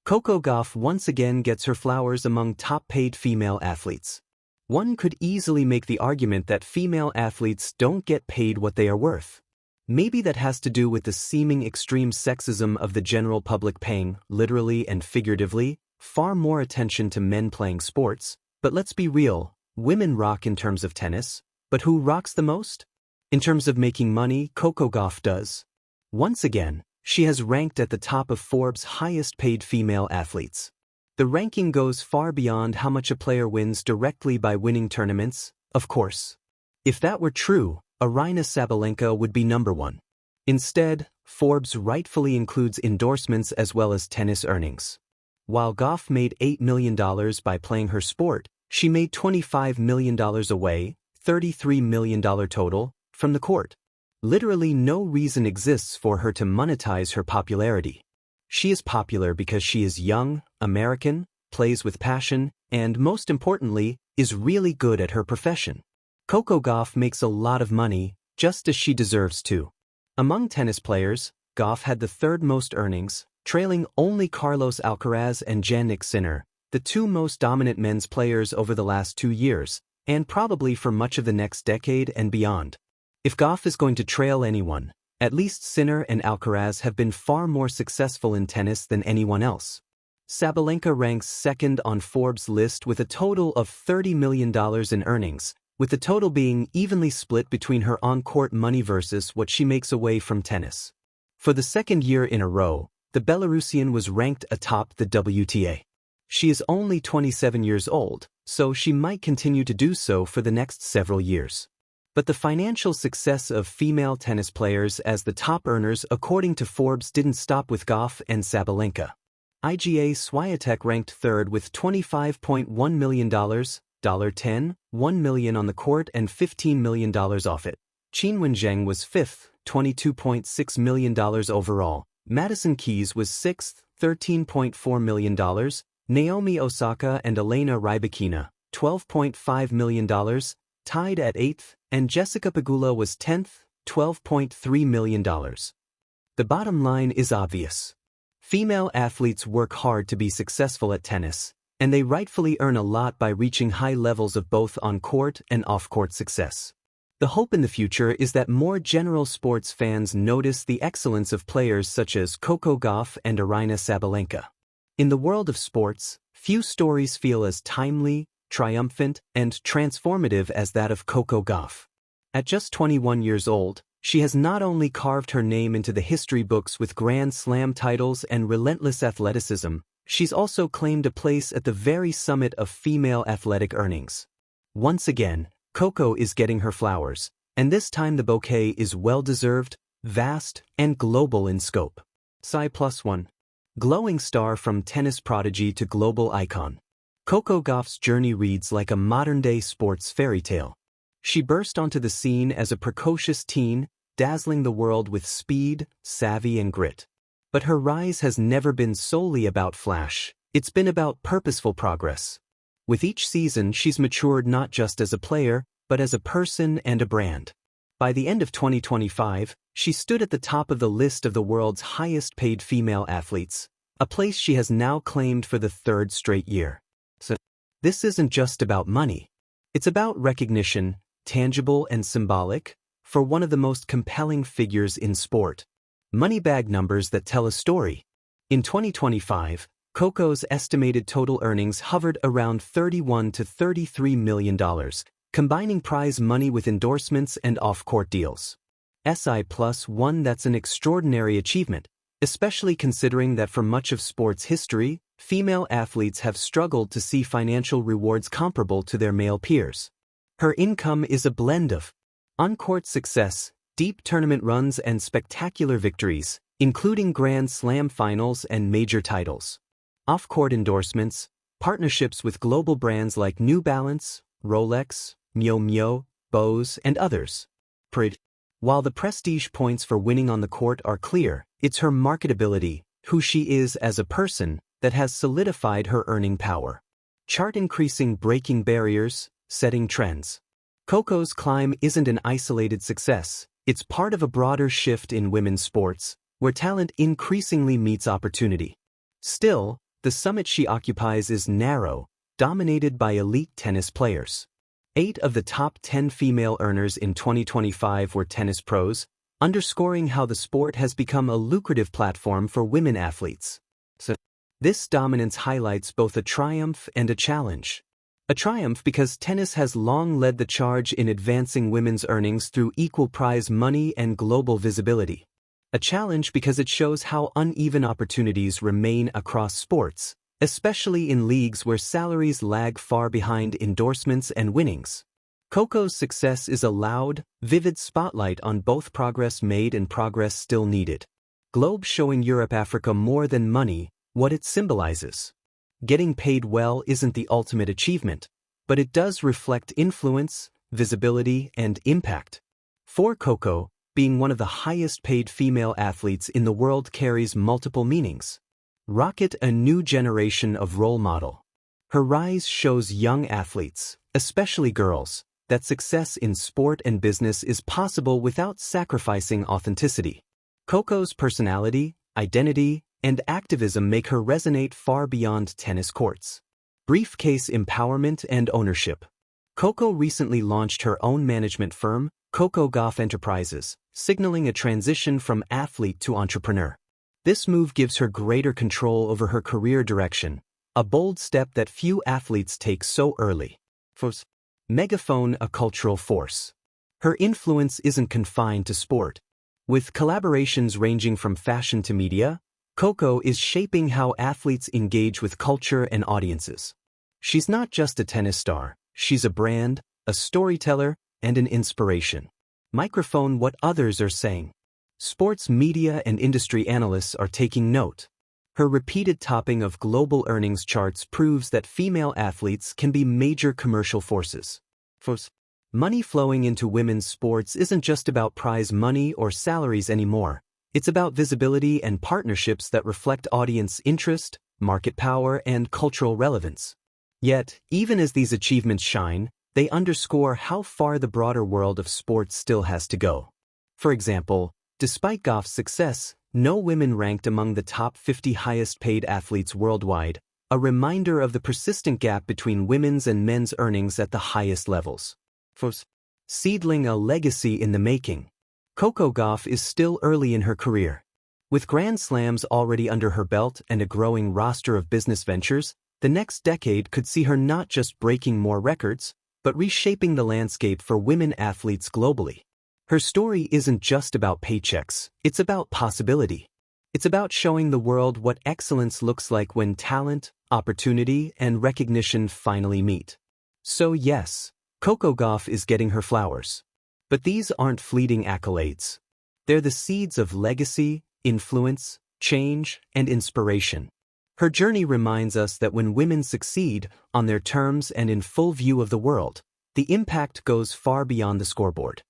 Coco Gauff once again gets her flowers among top-paid female athletes. One could easily make the argument that female athletes don't get paid what they are worth. Maybe that has to do with the seeming extreme sexism of the general public paying, literally and figuratively, far more attention to men playing sports. But let's be real, women rock in terms of tennis, but who rocks the most? In terms of making money, Coco Gauff does. Once again, she has ranked at the top of Forbes' highest-paid female athletes. The ranking goes far beyond how much a player wins directly by winning tournaments, of course. If that were true, Aryna Sabalenka would be number one. Instead, Forbes rightfully includes endorsements as well as tennis earnings. While Gauff made $8 million by playing her sport, she made $25 million away, $33 million total, from the court. Literally no reason exists for her to monetize her popularity. She is popular because she is young, American, plays with passion, and most importantly, is really good at her profession. Coco Gauff makes a lot of money, just as she deserves to. Among tennis players, Gauff had the third most earnings, trailing only Carlos Alcaraz and Jannik Sinner, the two most dominant men's players over the last 2 years, and probably for much of the next decade and beyond. If Gauff is going to trail anyone, at least Sinner and Alcaraz have been far more successful in tennis than anyone else. Sabalenka ranks second on Forbes' list with a total of $30 million in earnings, with the total being evenly split between her on-court money versus what she makes away from tennis. For the second year in a row, the Belarusian was ranked atop the WTA. She is only 27 years old, so she might continue to do so for the next several years. But the financial success of female tennis players as the top earners according to Forbes didn't stop with Gauff and Sabalenka. IGA Swiatek ranked third with $25.1 million, $10, $1 million on the court and $15 million off it. Qin Wenzheng was fifth, $22.6 million overall. Madison Keys was sixth, $13.4 million. Naomi Osaka and Elena Rybakina, $12.5 million, tied at 8th, and Jessica Pegula was 10th, $12.3 million. The bottom line is obvious. Female athletes work hard to be successful at tennis, and they rightfully earn a lot by reaching high levels of both on-court and off-court success. The hope in the future is that more general sports fans notice the excellence of players such as Coco Gauff and Aryna Sabalenka. In the world of sports, few stories feel as timely, triumphant, and transformative as that of Coco Gauff. At just 21 years old, she has not only carved her name into the history books with Grand Slam titles and relentless athleticism, she's also claimed a place at the very summit of female athletic earnings. Once again, Coco is getting her flowers, and this time the bouquet is well-deserved, vast, and global in scope. Sci+1. Glowing star from tennis prodigy to global icon. Coco Gauff's journey reads like a modern-day sports fairy tale. She burst onto the scene as a precocious teen, dazzling the world with speed, savvy, and grit. But her rise has never been solely about flash. It's been about purposeful progress. With each season, she's matured not just as a player, but as a person and a brand. By the end of 2025, she stood at the top of the list of the world's highest-paid female athletes, a place she has now claimed for the third straight year. So, this isn't just about money. It's about recognition, tangible and symbolic, for one of the most compelling figures in sport. Money bag numbers that tell a story. In 2025, Coco's estimated total earnings hovered around $31 to $33 million, combining prize money with endorsements and off-court deals. SI+1 That's an extraordinary achievement, especially considering that for much of sports history, female athletes have struggled to see financial rewards comparable to their male peers. Her income is a blend of on-court success, deep tournament runs, and spectacular victories, including Grand Slam finals and major titles. Off-court endorsements, partnerships with global brands like New Balance, Rolex, Miu Miu, Bose, and others. While the prestige points for winning on the court are clear, it's her marketability, who she is as a person, that has solidified her earning power. Chart increasing, breaking barriers, setting trends. Coco's climb isn't an isolated success, it's part of a broader shift in women's sports, where talent increasingly meets opportunity. Still, the the summit she occupies is narrow, dominated by elite tennis players. 8 of the top 10 female earners in 2025 were tennis pros, underscoring how the sport has become a lucrative platform for women athletes. This dominance highlights both a triumph and a challenge. A triumph because tennis has long led the charge in advancing women's earnings through equal prize money and global visibility. A challenge because it shows how uneven opportunities remain across sports, especially in leagues where salaries lag far behind endorsements and winnings. Coco's success is a loud, vivid spotlight on both progress made and progress still needed. Globe showing Europe-Africa more than money, what it symbolizes. Getting paid well isn't the ultimate achievement, but it does reflect influence, visibility, and impact. For Coco, being one of the highest-paid female athletes in the world carries multiple meanings. Rocket a new generation of role model. Her rise shows young athletes, especially girls, that success in sport and business is possible without sacrificing authenticity. Coco's personality, identity, and activism make her resonate far beyond tennis courts. Briefcase empowerment and ownership. Coco recently launched her own management firm, Coco Gauff Enterprises, signaling a transition from athlete to entrepreneur. This move gives her greater control over her career direction, a bold step that few athletes take so early. Megaphone, a cultural force. Her influence isn't confined to sport. With collaborations ranging from fashion to media, Coco is shaping how athletes engage with culture and audiences. She's not just a tennis star, she's a brand, a storyteller, and an inspiration. Microphone, what others are saying. Sports media and industry analysts are taking note. Her repeated topping of global earnings charts proves that female athletes can be major commercial forces. Money flowing into women's sports isn't just about prize money or salaries anymore. It's about visibility and partnerships that reflect audience interest, market power, and cultural relevance. Yet, even as these achievements shine, they underscore how far the broader world of sports still has to go. For example, despite Gauff's success, no women ranked among the top 50 highest-paid athletes worldwide, a reminder of the persistent gap between women's and men's earnings at the highest levels. Seedling, a legacy in the making. Coco Gauff is still early in her career. With Grand Slams already under her belt and a growing roster of business ventures, the next decade could see her not just breaking more records, but reshaping the landscape for women athletes globally. Her story isn't just about paychecks, it's about possibility. It's about showing the world what excellence looks like when talent, opportunity, and recognition finally meet. So yes, Coco Gauff is getting her flowers. But these aren't fleeting accolades. They're the seeds of legacy, influence, change, and inspiration. Her journey reminds us that when women succeed, on their terms and in full view of the world, the impact goes far beyond the scoreboard.